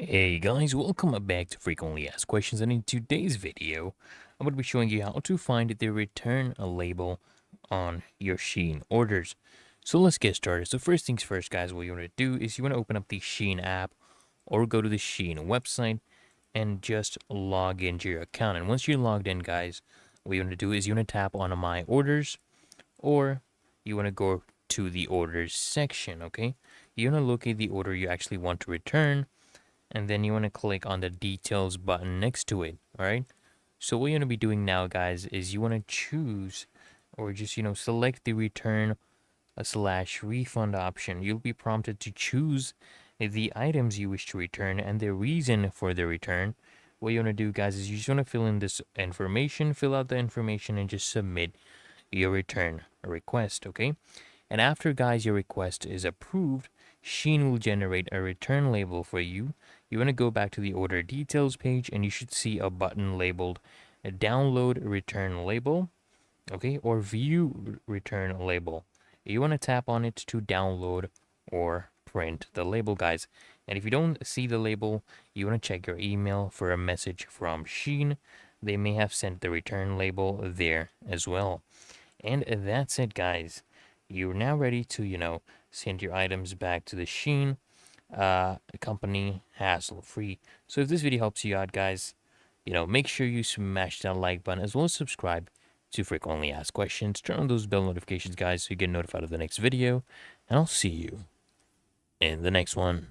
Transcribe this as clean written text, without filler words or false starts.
Hey guys, welcome back to Frequently Asked Questions, and in today's video, I'm going to be showing you how to find the return label on your Shein orders. So let's get started. So first things first, guys, what you want to do is you want to open up the Shein app or go to the Shein website and just log into your account. And once you're logged in, guys, what you want to do is you want to tap on My Orders, or you want to go to the Orders section, okay? You want to locate the order you actually want to return, and then you want to click on the details button next to it. All right, so what you're going to be doing now, guys, is you want to choose or just select the return slash refund option. You'll be prompted to choose the items you wish to return and the reason for the return. What you want to do, guys, is you just want to fill in this information, fill out the information, and just submit your return request. Okay, and after, guys, your request is approved, Shein will generate a return label for you. You want to go back to the order details page and you should see a button labeled download return label, okay, or view return label. You want to tap on it to download or print the label, guys. And if you don't see the label, you want to check your email for a message from Shein. They may have sent the return label there as well. And that's it, guys. You're now ready to, send your items back to the Shein company hassle-free. So if this video helps you out, guys, make sure you smash that like button as well as subscribe to Frequently Asked Questions. Turn on those bell notifications, guys, so you get notified of the next video. And I'll see you in the next one.